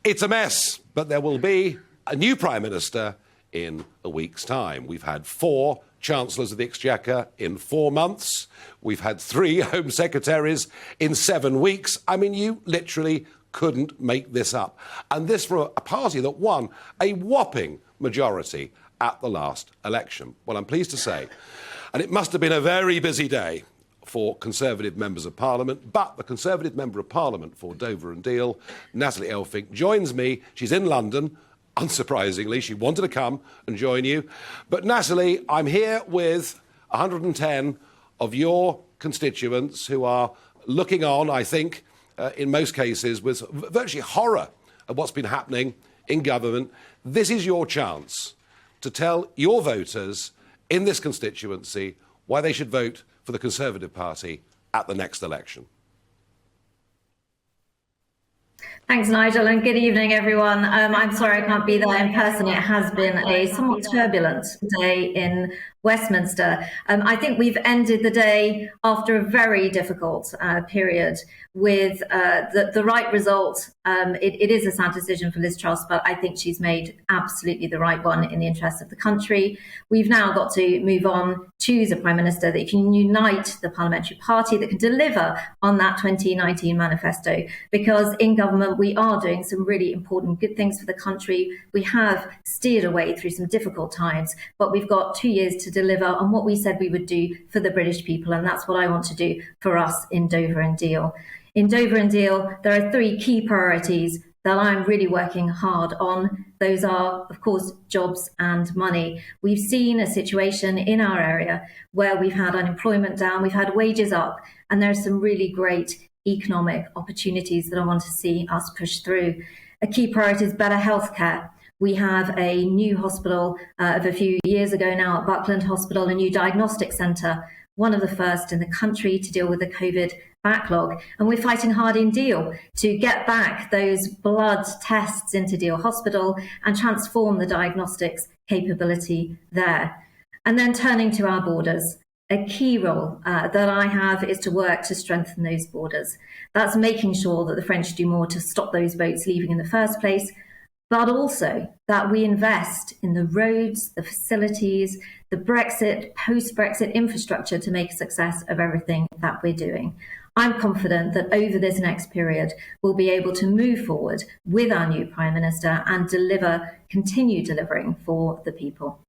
It's a mess, but there will be a new Prime Minister in a week's time. We've had 4 Chancellors of the Exchequer in 4 months. We've had 3 Home Secretaries in 7 weeks. I mean, you literally couldn't make this up. And this for a party that won a whopping majority at the last election. Well, I'm pleased to say, and it must have been a very busy day for Conservative members of Parliament, but the Conservative Member of Parliament for Dover and Deal, Natalie Elphicke, joins me. She's in London. Unsurprisingly, she wanted to come and join you. But Natalie, I'm here with 110 of your constituents who are looking on, I think, in most cases, with virtually horror at what's been happening in government. This is your chance to tell your voters in this constituency why they should vote for the Conservative Party at the next election. Thanks, Nigel, and good evening, everyone. I'm sorry I can't be there in person. It has been a somewhat turbulent day in Westminster. I think we've ended the day after a very difficult period with the right result. It is a sad decision for Liz Truss, but I think she's made absolutely the right one in the interest of the country. We've now got to move on, choose a Prime Minister that can unite the parliamentary party, that can deliver on that 2019 manifesto, because in government we are doing some really important good things for the country. We have steered away through some difficult times, but we've got 2 years to deliver on what we said we would do for the British people, and that's what I want to do for us in Dover and Deal. In Dover and Deal, there are 3 key priorities that I'm really working hard on. Those are, of course, jobs and money. We've seen a situation in our area where we've had unemployment down, we've had wages up, and there are some really great economic opportunities that I want to see us push through. A key priority is better healthcare. We have a new hospital of a few years ago now at Buckland Hospital, a new diagnostic centre, one of the first in the country to deal with the COVID backlog. And we're fighting hard in Deal to get back those blood tests into Deal Hospital and transform the diagnostics capability there. And then turning to our borders, a key role that I have is to work to strengthen those borders. That's making sure that the French do more to stop those boats leaving in the first place, but also that we invest in the roads, the facilities, the Brexit, post-Brexit infrastructure to make a success of everything that we're doing. I'm confident that over this next period, we'll be able to move forward with our new Prime Minister and continue delivering for the people.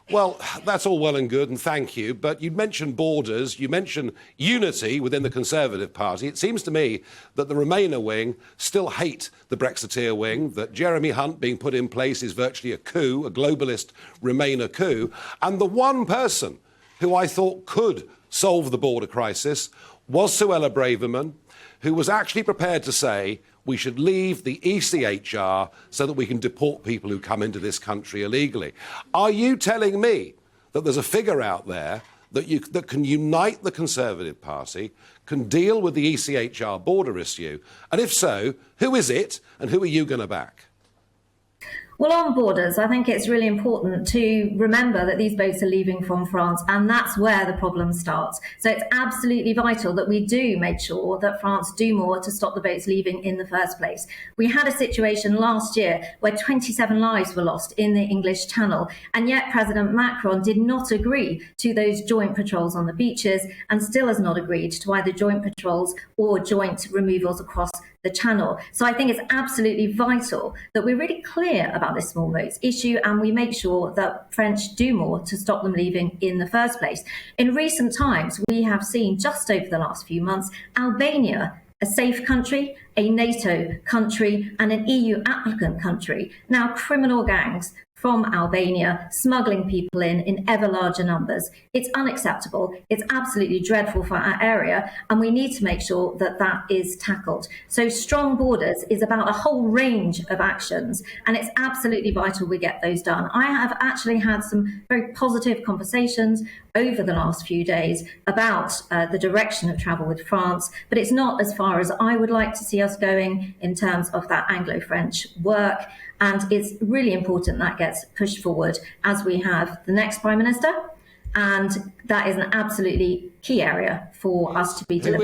Well, that's all well and good, and thank you. But you mentioned borders, you mentioned unity within the Conservative Party. It seems to me that the Remainer wing still hate the Brexiteer wing, that Jeremy Hunt being put in place is virtually a coup, a globalist Remainer coup. And the one person who I thought could solve the border crisis was Suella Braverman, who was actually prepared to say we should leave the ECHR so that we can deport people who come into this country illegally. Are you telling me that there's a figure out there that can unite the Conservative Party, can deal with the ECHR border issue? And if so, who is it and who are you going to back? Well, on borders, I think it's really important to remember that these boats are leaving from France, and that's where the problem starts. So it's absolutely vital that we do make sure that France do more to stop the boats leaving in the first place. We had a situation last year where 27 lives were lost in the English Channel, and yet President Macron did not agree to those joint patrols on the beaches and still has not agreed to either joint patrols or joint removals across the Channel. So I think it's absolutely vital that we're really clear about this small boats issue and we make sure that French do more to stop them leaving in the first place. In recent times, we have seen just over the last few months, Albania, a safe country, a NATO country and an EU applicant country. Now criminal gangs from Albania smuggling people in ever larger numbers. It's unacceptable. It's absolutely dreadful for our area, and we need to make sure that that is tackled. So strong borders is about a whole range of actions, and it's absolutely vital we get those done. I have actually had some very positive conversations over the last few days about the direction of travel with France, but it's not as far as I would like to see us going in terms of that Anglo-French work. And it's really important that gets pushed forward as we have the next Prime Minister. And that is an absolutely key area for us to be delivering.